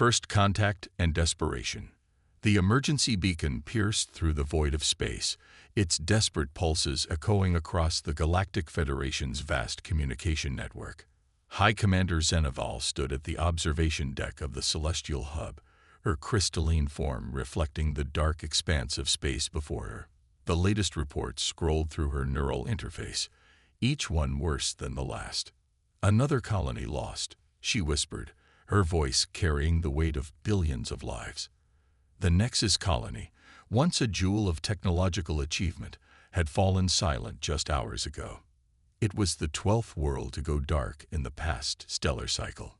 First contact and desperation. The emergency beacon pierced through the void of space, its desperate pulses echoing across the Galactic Federation's vast communication network. High Commander Zeneval stood at the observation deck of the celestial hub, her crystalline form reflecting the dark expanse of space before her. The latest reports scrolled through her neural interface, each one worse than the last. "Another colony lost," she whispered, her voice carrying the weight of billions of lives. The Nexus colony, once a jewel of technological achievement, had fallen silent just hours ago. It was the 12th world to go dark in the past stellar cycle.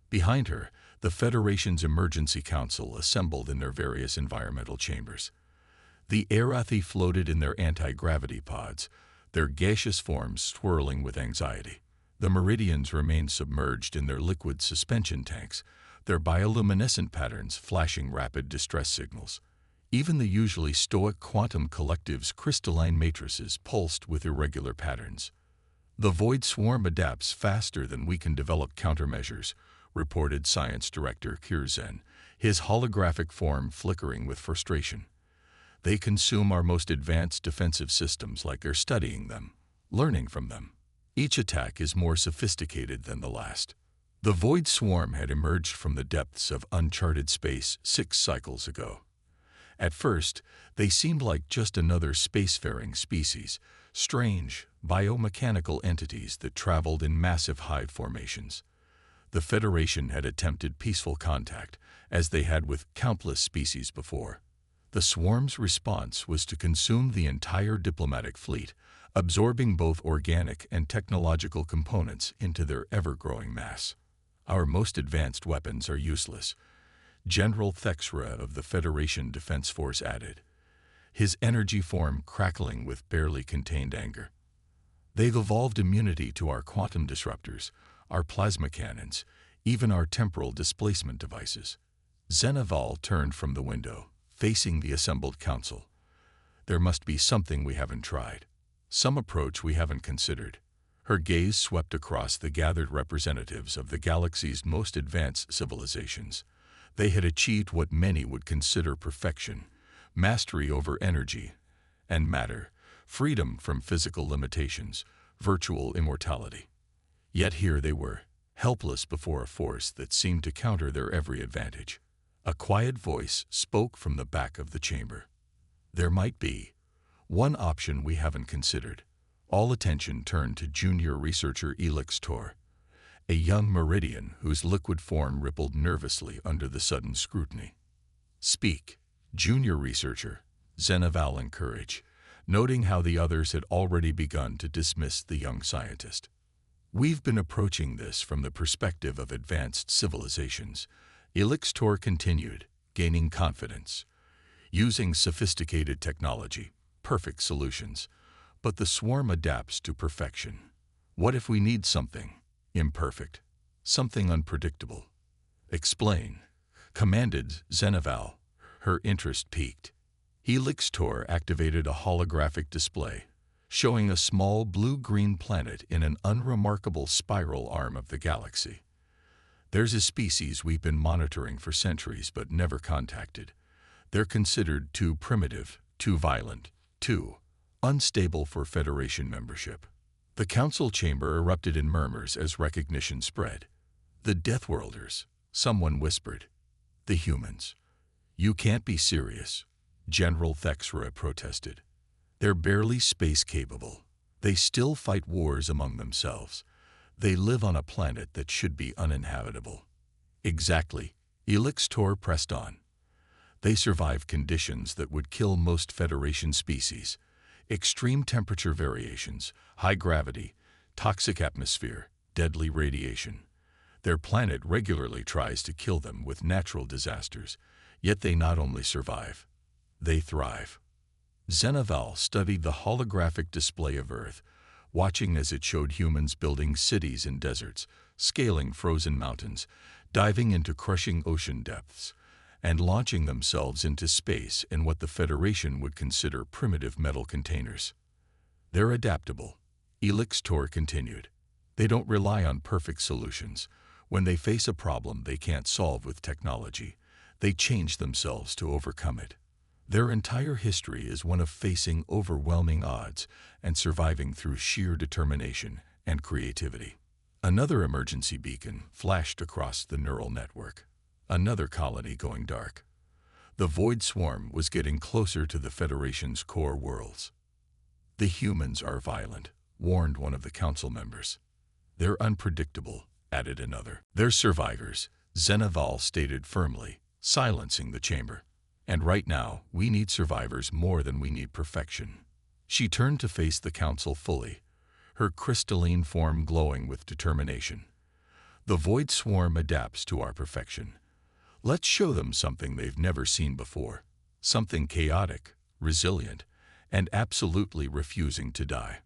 Behind her, the Federation's Emergency Council assembled in their various environmental chambers. The Arathi floated in their anti-gravity pods, their gaseous forms swirling with anxiety. The Meridians remained submerged in their liquid suspension tanks, their bioluminescent patterns flashing rapid distress signals. Even the usually stoic quantum collective's crystalline matrices pulsed with irregular patterns. "The Void Swarm adapts faster than we can develop countermeasures," reported Science Director Kirzen, his holographic form flickering with frustration. "They consume our most advanced defensive systems like they're studying them, learning from them. Each attack is more sophisticated than the last." The Void Swarm had emerged from the depths of uncharted space 6 cycles ago. At first, they seemed like just another spacefaring species, strange, biomechanical entities that traveled in massive hive formations. The Federation had attempted peaceful contact, as they had with countless species before. The swarm's response was to consume the entire diplomatic fleet, absorbing both organic and technological components into their ever-growing mass. "Our most advanced weapons are useless," General Thexra of the Federation Defense Force added, his energy form crackling with barely contained anger. "They've evolved immunity to our quantum disruptors, our plasma cannons, even our temporal displacement devices." Zeneval turned from the window, facing the assembled council. "There must be something we haven't tried, some approach we haven't considered." Her gaze swept across the gathered representatives of the galaxy's most advanced civilizations. They had achieved what many would consider perfection: mastery over energy and matter, freedom from physical limitations, virtual immortality. Yet here they were, helpless before a force that seemed to counter their every advantage. A quiet voice spoke from the back of the chamber. "There might be one option we haven't considered." All attention turned to junior researcher Elix Tor, a young Meridian whose liquid form rippled nervously under the sudden scrutiny. "Speak, junior researcher," Zeneval encouraged, noting how the others had already begun to dismiss the young scientist. "We've been approaching this from the perspective of advanced civilizations," Elix Tor continued, gaining confidence. "Using sophisticated technology, perfect solutions. But the swarm adapts to perfection. What if we need something imperfect, something unpredictable?" "Explain," commanded Zeneval, her interest piqued. Elix Tor activated a holographic display, showing a small blue-green planet in an unremarkable spiral arm of the galaxy. "There's a species we've been monitoring for centuries but never contacted. They're considered too primitive, too violent, too unstable for Federation membership." The council chamber erupted in murmurs as recognition spread. "The Deathworlders," someone whispered. "The humans." "You can't be serious," General Thexra protested. "They're barely space-capable. They still fight wars among themselves. They live on a planet that should be uninhabitable." "Exactly," Elix Tor pressed on. "They survive conditions that would kill most Federation species. Extreme temperature variations, high gravity, toxic atmosphere, deadly radiation. Their planet regularly tries to kill them with natural disasters, yet they not only survive, they thrive." Zeneval studied the holographic display of Earth, watching as it showed humans building cities in deserts, scaling frozen mountains, diving into crushing ocean depths, and launching themselves into space in what the Federation would consider primitive metal containers. "They're adaptable," Elix Tor continued. "They don't rely on perfect solutions. When they face a problem they can't solve with technology, they change themselves to overcome it. Their entire history is one of facing overwhelming odds and surviving through sheer determination and creativity. Another emergency beacon flashed across the neural network. Another colony going dark. The Void Swarm was getting closer to the Federation's core worlds. "The humans are violent," warned one of the council members. "They're unpredictable," added another. "They're survivors," Zenaval stated firmly, silencing the chamber. "And right now, we need survivors more than we need perfection." She turned to face the council fully, her crystalline form glowing with determination. "The Void Swarm adapts to our perfection. Let's show them something they've never seen before, something chaotic, resilient, and absolutely refusing to die."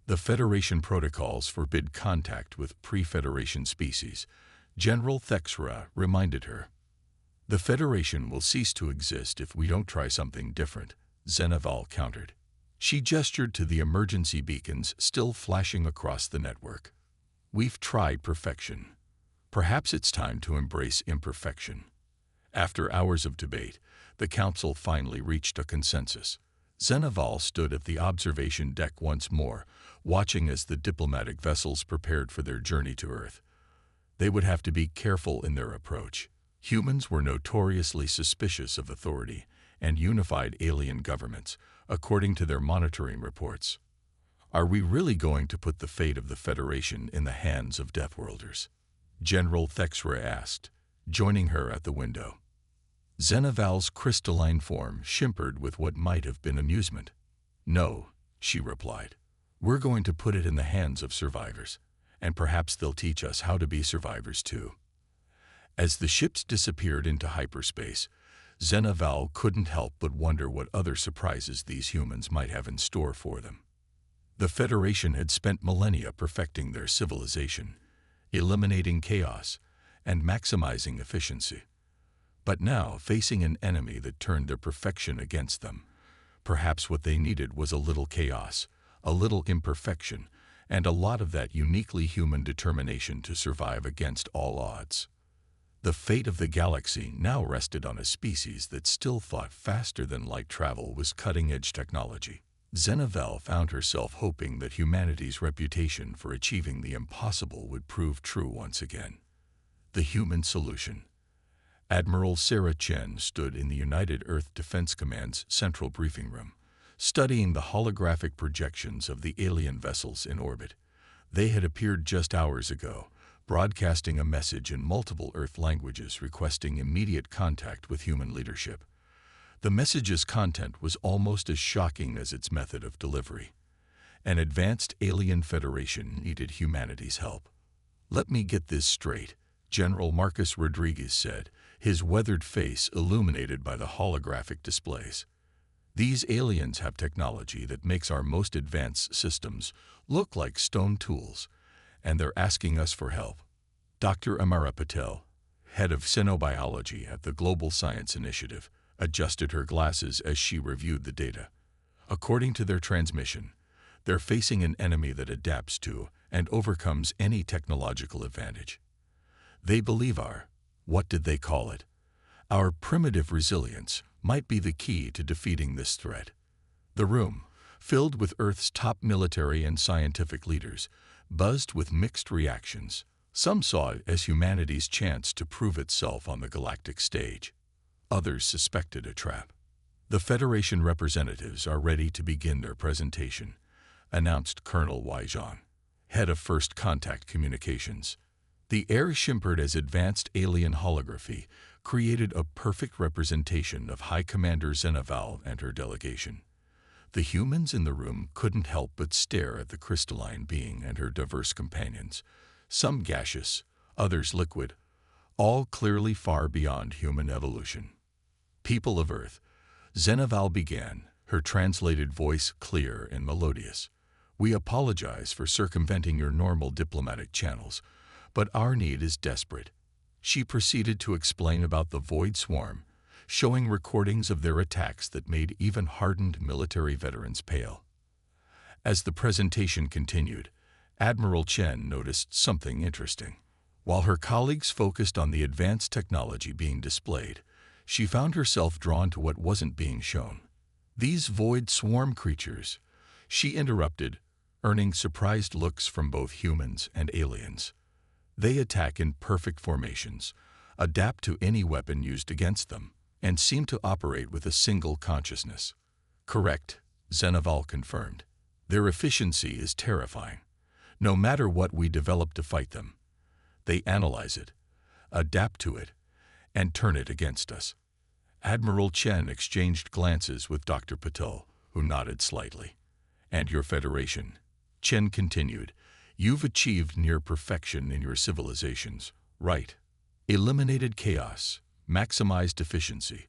The Federation protocols forbid contact with pre-Federation species, General Thexra reminded her. "The Federation will cease to exist if we don't try something different," Zenaval countered. She gestured to the emergency beacons still flashing across the network. "We've tried perfection. Perhaps it's time to embrace imperfection." After hours of debate, the council finally reached a consensus. Zenaval stood at the observation deck once more, watching as the diplomatic vessels prepared for their journey to Earth. They would have to be careful in their approach. Humans were notoriously suspicious of authority and unified alien governments, according to their monitoring reports. "Are we really going to put the fate of the Federation in the hands of Deathworlders?" General Thexra asked, joining her at the window. Zenaval's crystalline form shimmered with what might have been amusement. "No," she replied. "We're going to put it in the hands of survivors, and perhaps they'll teach us how to be survivors too." As the ships disappeared into hyperspace, Zenaval couldn't help but wonder what other surprises these humans might have in store for them. The Federation had spent millennia perfecting their civilization, eliminating chaos, and maximizing efficiency. But now, facing an enemy that turned their perfection against them, perhaps what they needed was a little chaos, a little imperfection, and a lot of that uniquely human determination to survive against all odds. The fate of the galaxy now rested on a species that still thought faster than light travel was cutting-edge technology. Zenaval found herself hoping that humanity's reputation for achieving the impossible would prove true once again. The human solution. Admiral Sarah Chen stood in the United Earth Defense Command's central briefing room, studying the holographic projections of the alien vessels in orbit. They had appeared just hours ago, broadcasting a message in multiple Earth languages requesting immediate contact with human leadership. The message's content was almost as shocking as its method of delivery. An advanced alien federation needed humanity's help. "Let me get this straight," General Marcus Rodriguez said, his weathered face illuminated by the holographic displays. "These aliens have technology that makes our most advanced systems look like stone tools, and they're asking us for help." Dr. Amara Patel, head of xenobiology at the Global Science Initiative, adjusted her glasses as she reviewed the data. According to their transmission, they're facing an enemy that adapts to and overcomes any technological advantage. They believe what did they call it? Our primitive resilience might be the key to defeating this threat. The room, filled with Earth's top military and scientific leaders, buzzed with mixed reactions. Some saw it as humanity's chance to prove itself on the galactic stage. Others suspected a trap. "The Federation representatives are ready to begin their presentation," announced Colonel Waijian, head of First Contact Communications. The air shimmered as advanced alien holography created a perfect representation of High Commander Zenaval and her delegation. The humans in the room couldn't help but stare at the crystalline being and her diverse companions, some gaseous, others liquid, all clearly far beyond human evolution. "People of Earth," Zenaval began, her translated voice clear and melodious. "We apologize for circumventing your normal diplomatic channels, but our need is desperate." She proceeded to explain about the Void Swarm, showing recordings of their attacks that made even hardened military veterans pale. As the presentation continued, Admiral Chen noticed something interesting. While her colleagues focused on the advanced technology being displayed, she found herself drawn to what wasn't being shown. These void swarm creatures, she interrupted, earning surprised looks from both humans and aliens. They attack in perfect formations, adapt to any weapon used against them, and seem to operate with a single consciousness. Correct, Zenaval confirmed. Their efficiency is terrifying. No matter what we develop to fight them, they analyze it, adapt to it, and turn it against us. Admiral Chen exchanged glances with Dr. Patel, who nodded slightly. And your Federation, Chen continued, you've achieved near perfection in your civilizations, right? Eliminated chaos, maximized efficiency,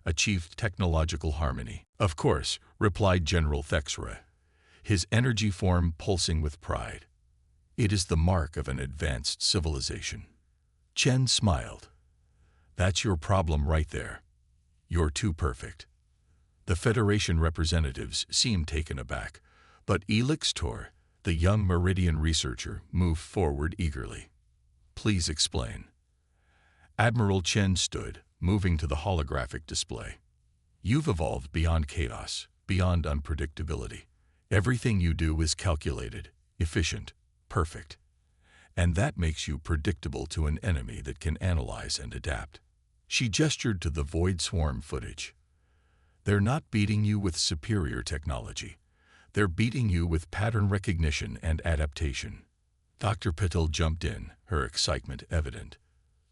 achieved technological harmony. Of course, replied General Thexra, his energy form pulsing with pride. It is the mark of an advanced civilization. Chen smiled. That's your problem right there. You're too perfect. The Federation representatives seemed taken aback, but Elix Tor, the young Meridian researcher, moved forward eagerly. Please explain. Admiral Chen stood, moving to the holographic display. You've evolved beyond chaos, beyond unpredictability. Everything you do is calculated, efficient, perfect. And that makes you predictable to an enemy that can analyze and adapt. She gestured to the void swarm footage. They're not beating you with superior technology. They're beating you with pattern recognition and adaptation. Dr. Patel jumped in, her excitement evident.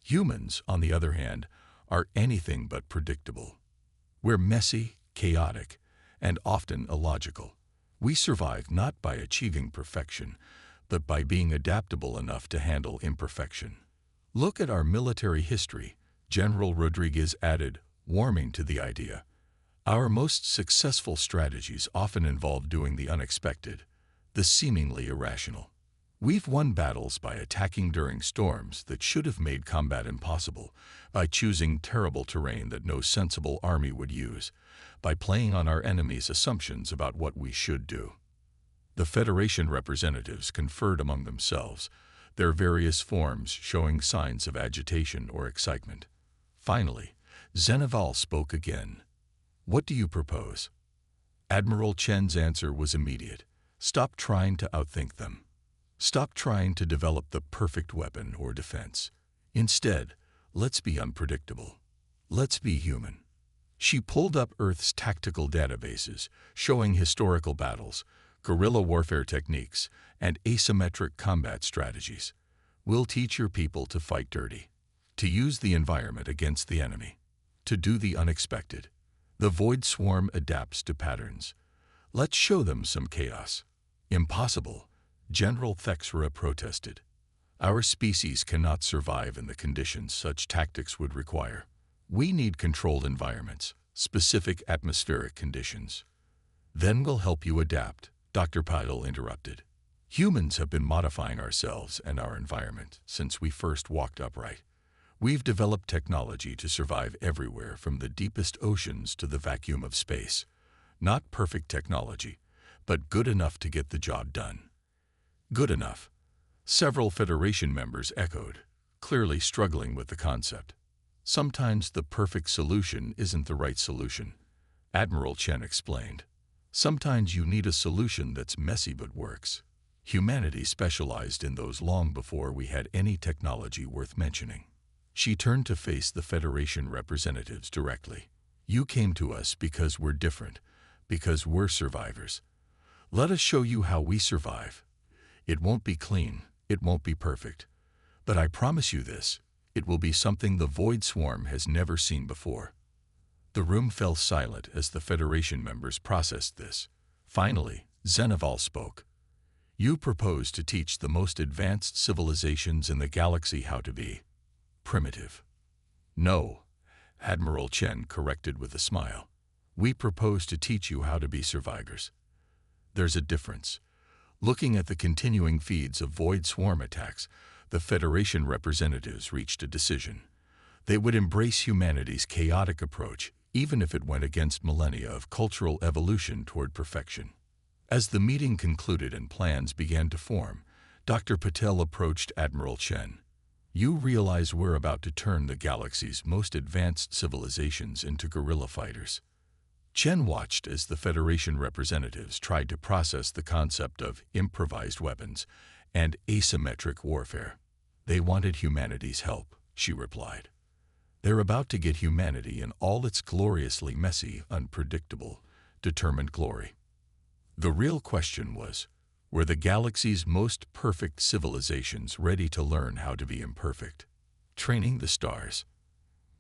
Humans, on the other hand, are anything but predictable. We're messy, chaotic, and often illogical. We survive not by achieving perfection, but by being adaptable enough to handle imperfection. Look at our military history, General Rodriguez added, warming to the idea. Our most successful strategies often involve doing the unexpected, the seemingly irrational. We've won battles by attacking during storms that should have made combat impossible, by choosing terrible terrain that no sensible army would use, by playing on our enemies' assumptions about what we should do. The Federation representatives conferred among themselves, their various forms showing signs of agitation or excitement. Finally, Zenaval spoke again. What do you propose? Admiral Chen's answer was immediate. Stop trying to outthink them. Stop trying to develop the perfect weapon or defense. Instead, let's be unpredictable. Let's be human. She pulled up Earth's tactical databases, showing historical battles, guerrilla warfare techniques, and asymmetric combat strategies. We'll teach your people to fight dirty, to use the environment against the enemy, to do the unexpected. The void swarm adapts to patterns. Let's show them some chaos. Impossible, General Thexra protested. Our species cannot survive in the conditions such tactics would require. We need controlled environments, specific atmospheric conditions. Then we'll help you adapt, Dr. Patel interrupted. Humans have been modifying ourselves and our environment since we first walked upright. We've developed technology to survive everywhere from the deepest oceans to the vacuum of space. Not perfect technology, but good enough to get the job done. Good enough. Several Federation members echoed, clearly struggling with the concept. Sometimes the perfect solution isn't the right solution, Admiral Chen explained. Sometimes you need a solution that's messy but works. Humanity specialized in those long before we had any technology worth mentioning. She turned to face the Federation representatives directly. You came to us because we're different, because we're survivors. Let us show you how we survive. It won't be clean, it won't be perfect. But I promise you this, it will be something the Void Swarm has never seen before. The room fell silent as the Federation members processed this. Finally, Zenaval spoke. You propose to teach the most advanced civilizations in the galaxy how to be primitive. No, Admiral Chen corrected with a smile. We propose to teach you how to be survivors. There's a difference. Looking at the continuing feeds of Void Swarm attacks, the Federation representatives reached a decision. They would embrace humanity's chaotic approach, even if it went against millennia of cultural evolution toward perfection. As the meeting concluded and plans began to form, Dr. Patel approached Admiral Chen. You realize we're about to turn the galaxy's most advanced civilizations into guerrilla fighters. Chen watched as the Federation representatives tried to process the concept of improvised weapons and asymmetric warfare. They wanted humanity's help, she replied. They're about to get humanity in all its gloriously messy, unpredictable, determined glory. The real question was, were the galaxy's most perfect civilizations ready to learn how to be imperfect? Training the stars.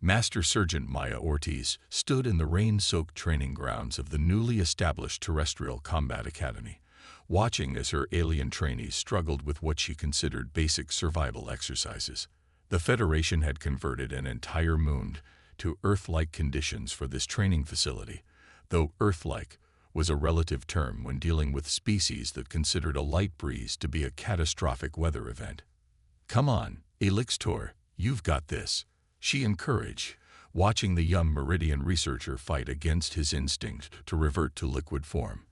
Master Sergeant Maya Ortiz stood in the rain-soaked training grounds of the newly established Terrestrial Combat Academy, watching as her alien trainees struggled with what she considered basic survival exercises. The Federation had converted an entire moon to Earth-like conditions for this training facility, though Earth-like was a relative term when dealing with species that considered a light breeze to be a catastrophic weather event. "Come on, Elixtor, you've got this," she encouraged, watching the young Meridian researcher fight against his instinct to revert to liquid form.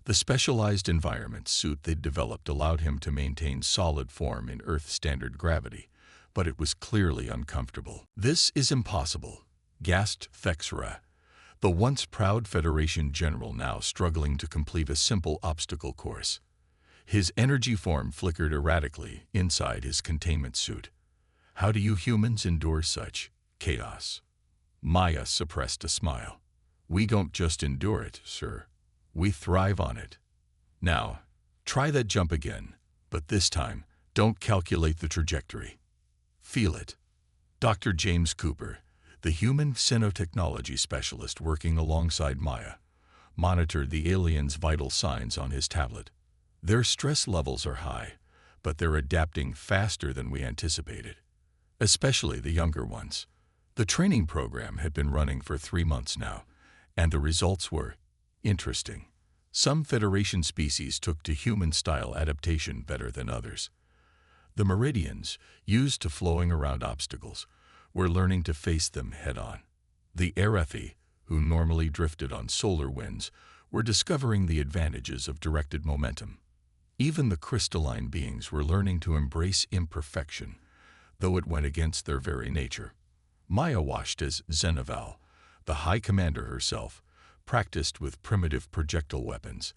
The specialized environment suit they'd developed allowed him to maintain solid form in Earth-standard gravity, but it was clearly uncomfortable. "This is impossible," gasped Thexra, the once proud Federation general now struggling to complete a simple obstacle course. His energy form flickered erratically inside his containment suit. "How do you humans endure such chaos?" Maya suppressed a smile. "We don't just endure it, sir. We thrive on it. Now, try that jump again, but this time, don't calculate the trajectory. Feel it." Dr. James Cooper, the human xenotechnology specialist working alongside Maya, monitored the aliens' vital signs on his tablet. "Their stress levels are high, but they're adapting faster than we anticipated, especially the younger ones." The training program had been running for 3 months now, and the results were interesting. Some Federation species took to human-style adaptation better than others. The Meridians, used to flowing around obstacles, were learning to face them head-on. The Arethi, who normally drifted on solar winds, were discovering the advantages of directed momentum. Even the crystalline beings were learning to embrace imperfection, though it went against their very nature. Maya watched as Zenaval, the High Commander herself, practiced with primitive projectile weapons.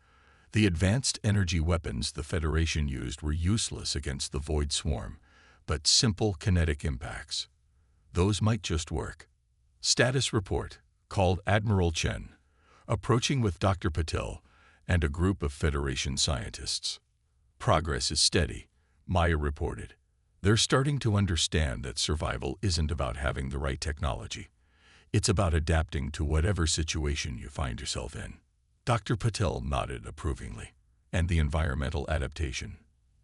The advanced energy weapons the Federation used were useless against the Void Swarm, but simple kinetic impacts, those might just work. Status report, called Admiral Chen, approaching with Dr. Patel and a group of Federation scientists. "Progress is steady," Maya reported. "They're starting to understand that survival isn't about having the right technology. It's about adapting to whatever situation you find yourself in." Dr. Patel nodded approvingly. "And the environmental adaptation?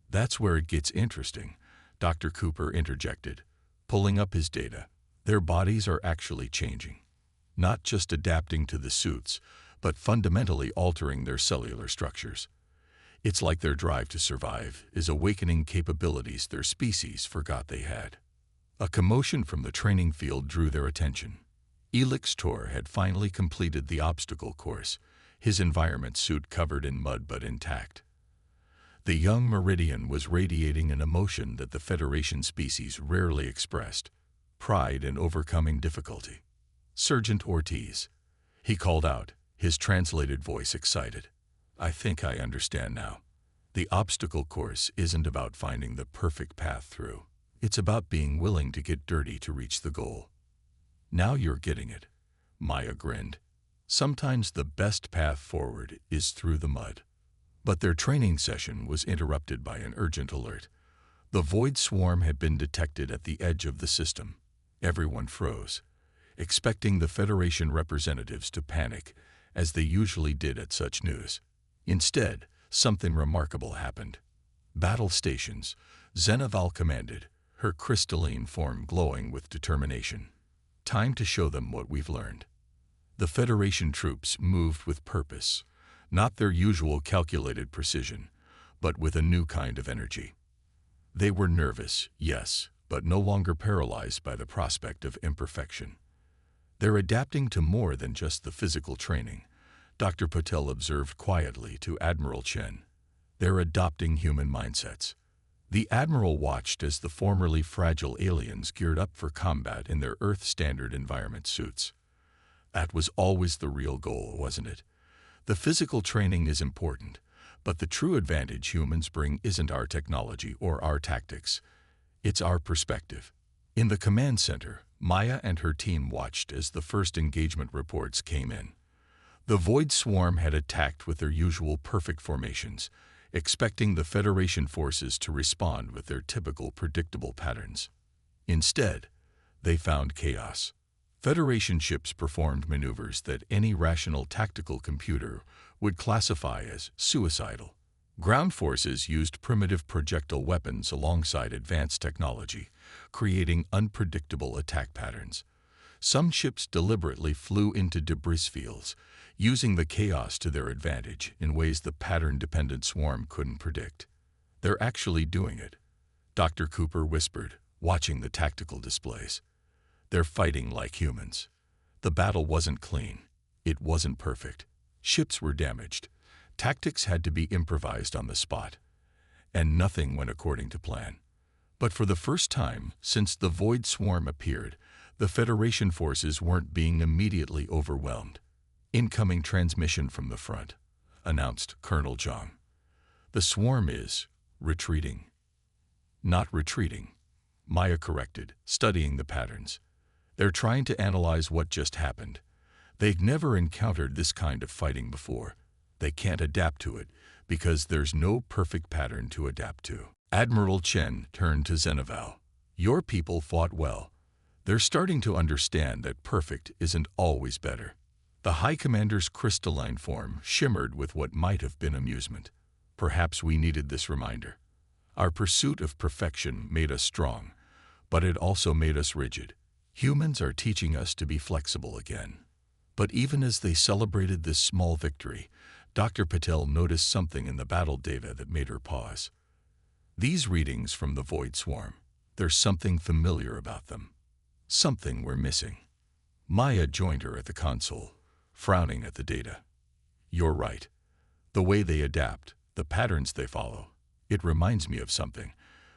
That's where it gets interesting," Dr. Cooper interjected, pulling up his data. "Their bodies are actually changing, not just adapting to the suits, but fundamentally altering their cellular structures. It's like their drive to survive is awakening capabilities their species forgot they had." A commotion from the training field drew their attention. Elixtor had finally completed the obstacle course, his environment suit covered in mud but intact. The young Meridian was radiating an emotion that the Federation species rarely expressed: pride in overcoming difficulty. "Sergeant Ortiz," he called out, his translated voice excited. "I think I understand now. The obstacle course isn't about finding the perfect path through. It's about being willing to get dirty to reach the goal." "Now you're getting it," Maya grinned. "Sometimes the best path forward is through the mud." But their training session was interrupted by an urgent alert. The Void Swarm had been detected at the edge of the system. Everyone froze, expecting the Federation representatives to panic, as they usually did at such news. Instead, something remarkable happened. "Battle stations," Zenaval commanded, her crystalline form glowing with determination. "Time to show them what we've learned." The Federation troops moved with purpose, not their usual calculated precision, but with a new kind of energy. They were nervous, yes, but no longer paralyzed by the prospect of imperfection. "They're adapting to more than just the physical training," Dr. Patel observed quietly to Admiral Chen. "They're adopting human mindsets. The Admiral watched as the formerly fragile aliens geared up for combat in their Earth-standard environment suits. That was always the real goal, wasn't it? The physical training is important, but the true advantage humans bring isn't our technology or our tactics. It's our perspective. In the command center, Maya and her team watched as the first engagement reports came in. The Void Swarm had attacked with their usual perfect formations, expecting the Federation forces to respond with their typical predictable patterns. Instead, they found chaos. Federation ships performed maneuvers that any rational tactical computer would classify as suicidal. Ground forces used primitive projectile weapons alongside advanced technology, creating unpredictable attack patterns. Some ships deliberately flew into debris fields, using the chaos to their advantage in ways the pattern-dependent swarm couldn't predict. "They're actually doing it," Dr. Cooper whispered, watching the tactical displays. "They're fighting like humans." The battle wasn't clean. It wasn't perfect. Ships were damaged. Tactics had to be improvised on the spot. And nothing went according to plan. But for the first time since the Void Swarm appeared, the Federation forces weren't being immediately overwhelmed. "Incoming transmission from the front," announced Colonel Zhang. "The swarm is retreating." "Not retreating," Maya corrected, studying the patterns. "They're trying to analyze what just happened. They've never encountered this kind of fighting before. They can't adapt to it because there's no perfect pattern to adapt to." Admiral Chen turned to Zeneval. "Your people fought well. They're starting to understand that perfect isn't always better." The High Commander's crystalline form shimmered with what might have been amusement. "Perhaps we needed this reminder. Our pursuit of perfection made us strong, but it also made us rigid. Humans are teaching us to be flexible again." But even as they celebrated this small victory, Dr. Patel noticed something in the battle data that made her pause. "These readings from the Void Swarm, there's something familiar about them. Something we're missing." Maya joined her at the console, frowning at the data. "You're right. The way they adapt, the patterns they follow, it reminds me of something,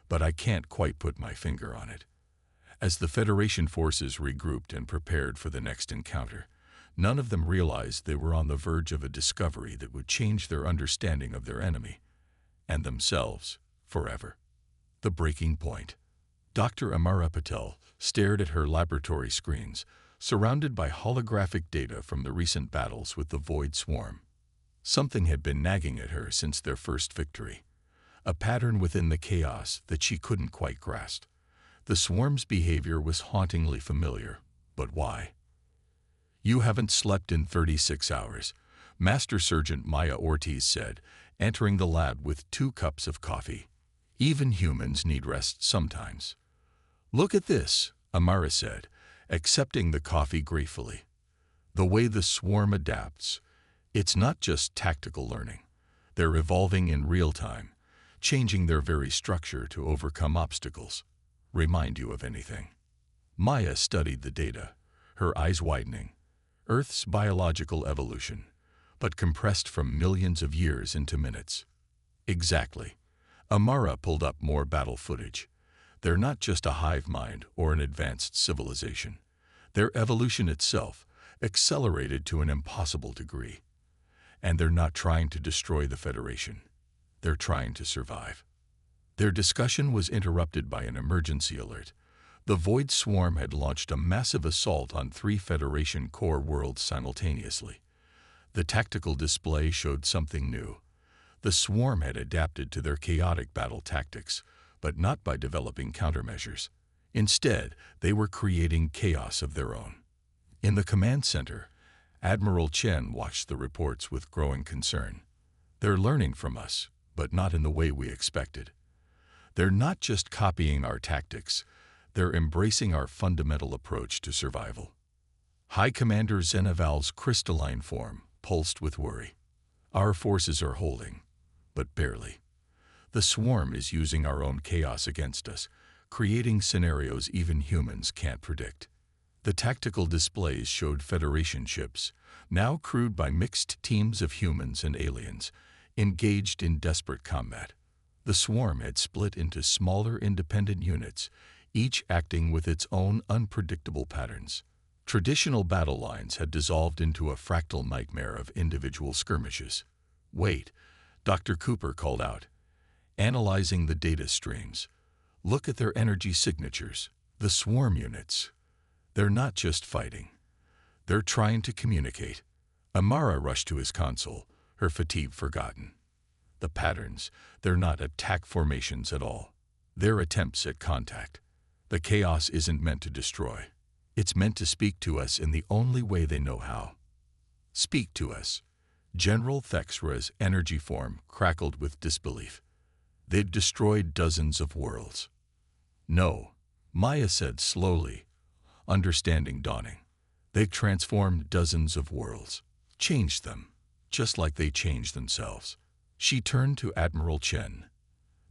but I can't quite put my finger on it." As the Federation forces regrouped and prepared for the next encounter, none of them realized they were on the verge of a discovery that would change their understanding of their enemy, and themselves, forever. The breaking point. Dr. Amara Patel stared at her laboratory screens, surrounded by holographic data from the recent battles with the Void Swarm. Something had been nagging at her since their first victory. A pattern within the chaos that she couldn't quite grasp. The swarm's behavior was hauntingly familiar, but why? "You haven't slept in 36 hours, Master Sergeant Maya Ortiz said, entering the lab with 2 cups of coffee. "Even humans need rest sometimes." "Look at this," Amara said, accepting the coffee gratefully. "The way the swarm adapts. It's not just tactical learning. They're evolving in real time, changing their very structure to overcome obstacles." "Remind you of anything?" Maya studied the data, her eyes widening. Earth's biological evolution, but compressed from millions of years into minutes. "Exactly." Amara pulled up more battle footage. "They're not just a hive mind or an advanced civilization. Their evolution itself accelerated to an impossible degree. And they're not trying to destroy the Federation. They're trying to survive." Their discussion was interrupted by an emergency alert. The Void Swarm had launched a massive assault on 3 Federation core worlds simultaneously. The tactical display showed something new. The Swarm had adapted to their chaotic battle tactics, but not by developing countermeasures. Instead, they were creating chaos of their own. In the command center, Admiral Chen watched the reports with growing concern. "They're learning from us, but not in the way we expected. They're not just copying our tactics, they're embracing our fundamental approach to survival." High Commander Zeneval's crystalline form pulsed with worry. "Our forces are holding, but barely. The swarm is using our own chaos against us, creating scenarios even humans can't predict." The tactical displays showed Federation ships, now crewed by mixed teams of humans and aliens, engaged in desperate combat. The swarm had split into smaller independent units, each acting with its own unpredictable patterns. Traditional battle lines had dissolved into a fractal nightmare of individual skirmishes. "Wait," Dr. Cooper called out, analyzing the data streams. "Look at their energy signatures. The swarm units. They're not just fighting. They're trying to communicate." Amara rushed to his console, her fatigue forgotten. "The patterns, they're not attack formations at all. They're attempts at contact. The chaos isn't meant to destroy. It's meant to speak to us in the only way they know how." "Speak to us." General Thexra's energy form crackled with disbelief. "They've destroyed dozens of worlds." "No," Maya said slowly, understanding dawning. "They've transformed dozens of worlds, changed them, just like they changed themselves." She turned to Admiral Chen.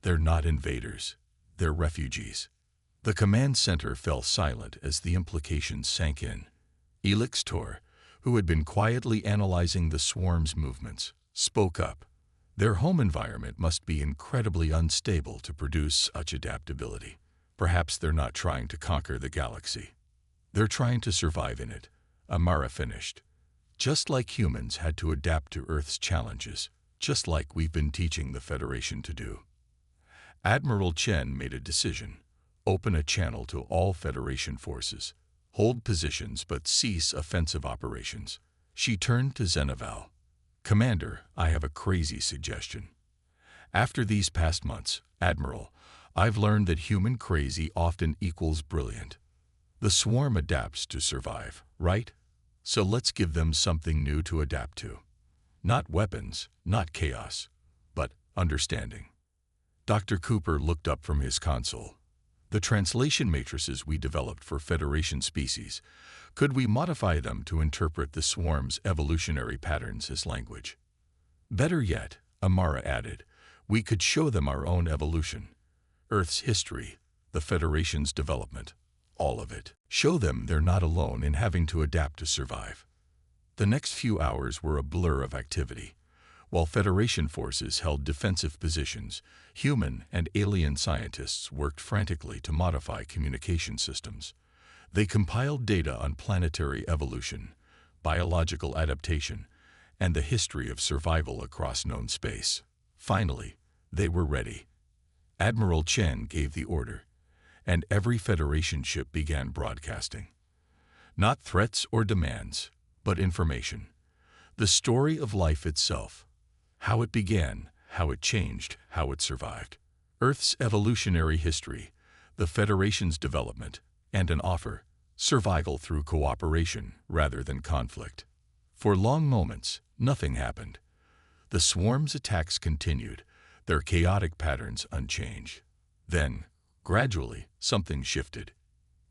"They're not invaders. They're refugees." The command center fell silent as the implications sank in. Elixtor, who had been quietly analyzing the swarm's movements, spoke up. "Their home environment must be incredibly unstable to produce such adaptability. Perhaps they're not trying to conquer the galaxy. They're trying to survive in it," Amara finished. "Just like humans had to adapt to Earth's challenges, just like we've been teaching the Federation to do." Admiral Chen made a decision. Open a channel to all Federation forces. Hold positions but cease offensive operations. She turned to Zeneval. "Commander, I have a crazy suggestion. After these past months, Admiral, I've learned that human crazy often equals brilliant. The swarm adapts to survive, right? So let's give them something new to adapt to. Not weapons, not chaos, but understanding." Dr. Cooper looked up from his console. "The translation matrices we developed for Federation species, could we modify them to interpret the swarm's evolutionary patterns as language? Better yet," Amara added, "we could show them our own evolution. Earth's history, the Federation's development, all of it. Show them they're not alone in having to adapt to survive." The next few hours were a blur of activity. While Federation forces held defensive positions, human and alien scientists worked frantically to modify communication systems. They compiled data on planetary evolution, biological adaptation, and the history of survival across known space. Finally, they were ready. Admiral Chen gave the order, and every Federation ship began broadcasting. Not threats or demands, but information. The story of life itself. How it began, how it changed, how it survived. Earth's evolutionary history, the Federation's development, and an offer: survival through cooperation rather than conflict. For long moments, nothing happened. The swarm's attacks continued, their chaotic patterns unchanged. Then, gradually, something shifted.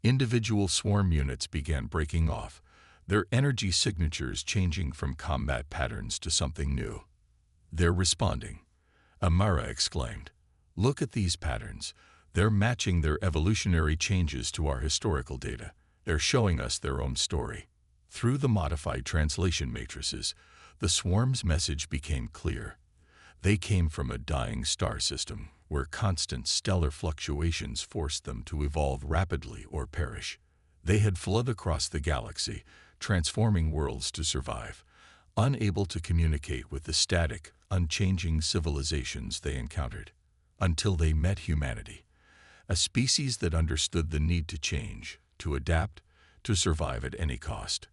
Individual swarm units began breaking off, their energy signatures changing from combat patterns to something new. "They're responding," Amara exclaimed. "Look at these patterns. They're matching their evolutionary changes to our historical data. They're showing us their own story." Through the modified translation matrices, the swarm's message became clear. They came from a dying star system, where constant stellar fluctuations forced them to evolve rapidly or perish. They had fled across the galaxy, transforming worlds to survive, unable to communicate with the static, unchanging civilizations they encountered, until they met humanity, a species that understood the need to change, to adapt, to survive at any cost.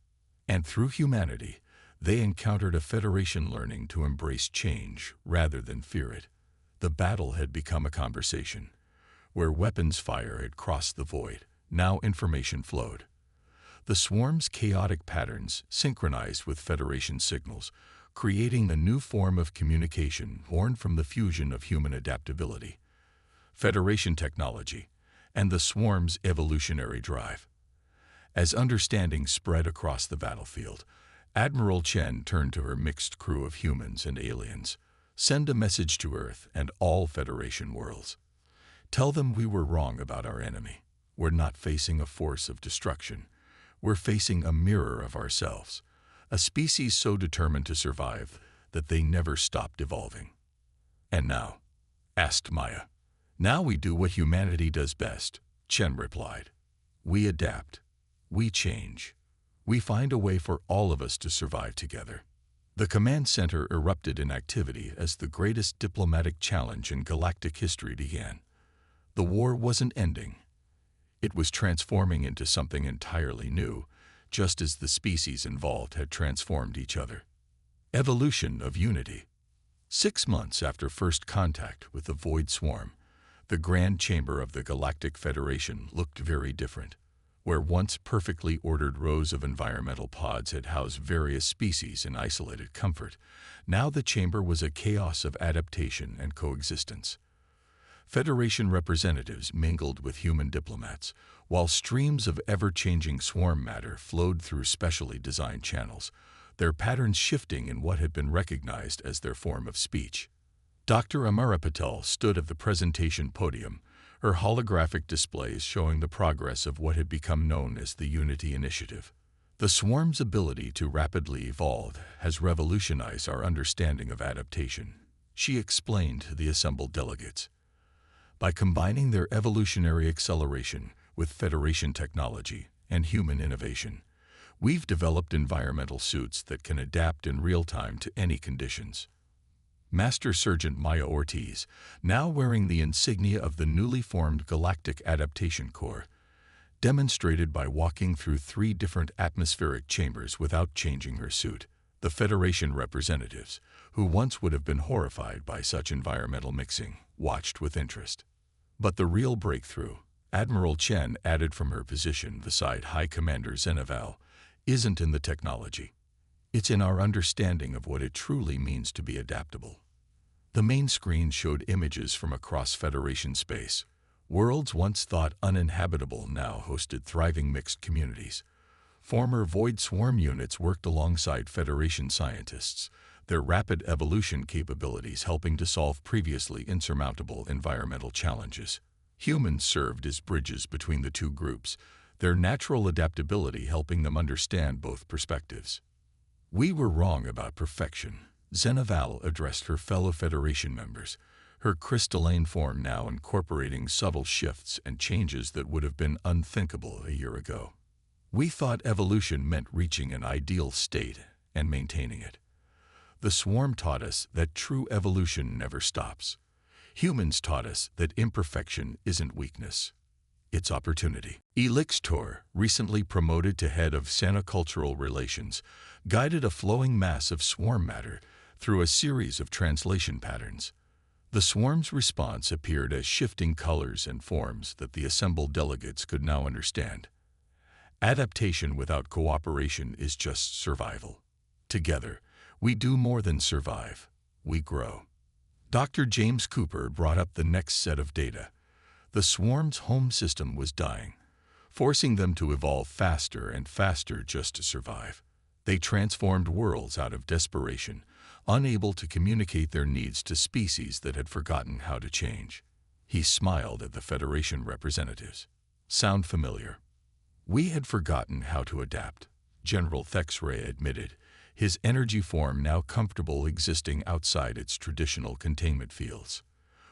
And through humanity, they encountered a Federation learning to embrace change rather than fear it. The battle had become a conversation. Where weapons fire had crossed the void, now information flowed. The swarm's chaotic patterns synchronized with Federation signals, creating a new form of communication born from the fusion of human adaptability, Federation technology, and the swarm's evolutionary drive. As understanding spread across the battlefield, Admiral Chen turned to her mixed crew of humans and aliens. "Send a message to Earth and all Federation worlds. Tell them we were wrong about our enemy. We're not facing a force of destruction. We're facing a mirror of ourselves, a species so determined to survive that they never stopped evolving." And now, asked Maya. Now we do what humanity does best, Chen replied. We adapt. We change. We find a way for all of us to survive together. The command center erupted in activity as the greatest diplomatic challenge in galactic history began. The war wasn't ending. It was transforming into something entirely new, just as the species involved had transformed each other. Evolution of Unity. 6 months after first contact with the Void Swarm, the Grand Chamber of the Galactic Federation looked very different. Where once perfectly ordered rows of environmental pods had housed various species in isolated comfort, now the chamber was a chaos of adaptation and coexistence. Federation representatives mingled with human diplomats, while streams of ever-changing swarm matter flowed through specially designed channels, their patterns shifting in what had been recognized as their form of speech. Dr. Amara Patel stood at the presentation podium, her holographic displays showing the progress of what had become known as the Unity Initiative. The swarm's ability to rapidly evolve has revolutionized our understanding of adaptation, she explained to the assembled delegates. By combining their evolutionary acceleration with Federation technology and human innovation, we've developed environmental suits that can adapt in real time to any conditions. Master Sergeant Maya Ortiz, now wearing the insignia of the newly formed Galactic Adaptation Corps, demonstrated by walking through 3 different atmospheric chambers without changing her suit. The Federation representatives, who once would have been horrified by such environmental mixing, watched with interest. But the real breakthrough, Admiral Chen added from her position beside High Commander Zenaval, isn't in the technology. It's in our understanding of what it truly means to be adaptable. The main screen showed images from across Federation space. Worlds once thought uninhabitable now hosted thriving mixed communities. Former Void Swarm units worked alongside Federation scientists, their rapid evolution capabilities helping to solve previously insurmountable environmental challenges. Humans served as bridges between the two groups, their natural adaptability helping them understand both perspectives. We were wrong about perfection, Zenaval addressed her fellow Federation members, her crystalline form now incorporating subtle shifts and changes that would have been unthinkable a year ago. We thought evolution meant reaching an ideal state and maintaining it. The swarm taught us that true evolution never stops. Humans taught us that imperfection isn't weakness. It's opportunity. Elixtor, recently promoted to head of Sanicultural Relations, guided a flowing mass of swarm matter through a series of translation patterns. The swarm's response appeared as shifting colors and forms that the assembled delegates could now understand. Adaptation without cooperation is just survival. Together, we do more than survive. We grow. Dr. James Cooper brought up the next set of data. The swarm's home system was dying, forcing them to evolve faster and faster just to survive. They transformed worlds out of desperation, unable to communicate their needs to species that had forgotten how to change. He smiled at the Federation representatives. Sound familiar? We had forgotten how to adapt, General Thexray admitted, his energy form now comfortable existing outside its traditional containment fields.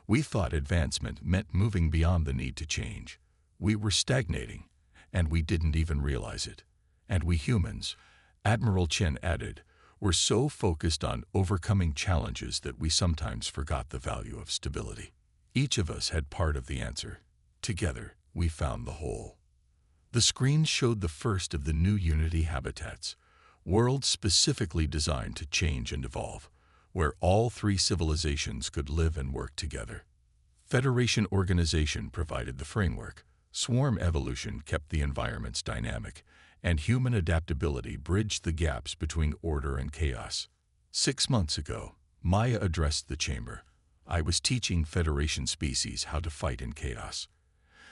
We thought advancement meant moving beyond the need to change. We were stagnating, and we didn't even realize it. And we humans, Admiral Chen added, were so focused on overcoming challenges that we sometimes forgot the value of stability. Each of us had part of the answer. Together, we found the whole. The screen showed the first of the new Unity habitats, worlds specifically designed to change and evolve, where all 3 civilizations could live and work together. Federation organization provided the framework, swarm evolution kept the environments dynamic, and human adaptability bridged the gaps between order and chaos. 6 months ago, Maya addressed the chamber. I was teaching Federation species how to fight in chaos.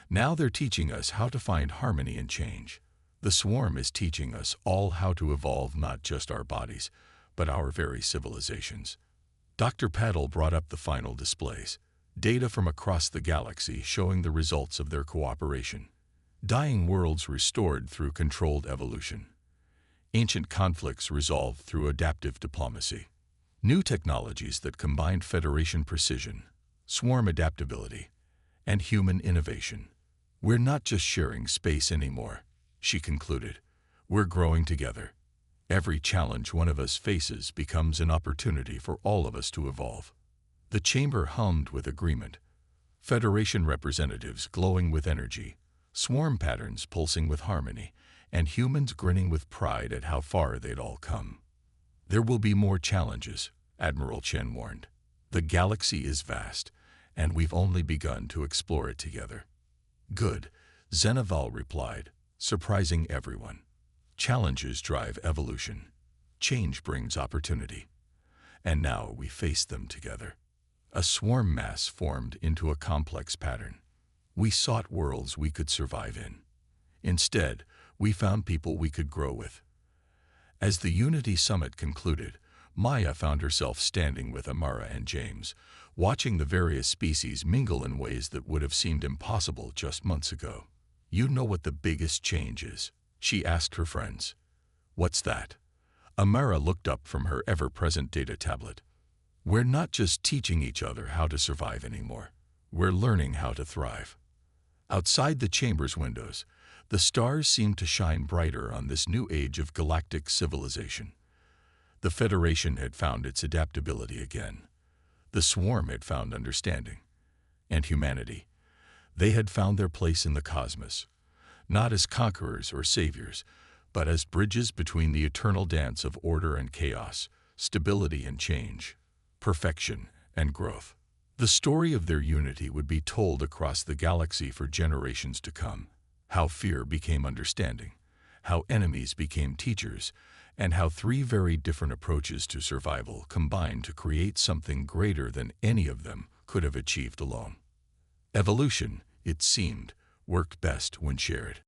Now they're teaching us how to find harmony and change. The swarm is teaching us all how to evolve not just our bodies, but our very civilizations. Dr. Paddle brought up the final displays, data from across the galaxy showing the results of their cooperation. Dying worlds restored through controlled evolution. Ancient conflicts resolved through adaptive diplomacy. New technologies that combined Federation precision, swarm adaptability, and human innovation. We're not just sharing space anymore, she concluded. We're growing together. Every challenge one of us faces becomes an opportunity for all of us to evolve. The chamber hummed with agreement. Federation representatives glowing with energy, swarm patterns pulsing with harmony, and humans grinning with pride at how far they'd all come. There will be more challenges, Admiral Chen warned. The galaxy is vast, and we've only begun to explore it together. Good, Zenaval replied, surprising everyone. Challenges drive evolution. Change brings opportunity. And now we face them together. A swarm mass formed into a complex pattern. We sought worlds we could survive in. Instead, we found people we could grow with. As the Unity Summit concluded, Maya found herself standing with Amara and James, watching the various species mingle in ways that would have seemed impossible just months ago. You know what the biggest change is? She asked her friends. What's that? Amara looked up from her ever-present data tablet. We're not just teaching each other how to survive anymore. We're learning how to thrive. Outside the chamber's windows, the stars seemed to shine brighter on this new age of galactic civilization. The Federation had found its adaptability again. The swarm had found understanding. And humanity. They had found their place in the cosmos, not as conquerors or saviors, but as bridges between the eternal dance of order and chaos, stability and change, perfection and growth. The story of their unity would be told across the galaxy for generations to come. How fear became understanding, how enemies became teachers, and how three very different approaches to survival combined to create something greater than any of them could have achieved alone. Evolution, it seemed, worked best when shared.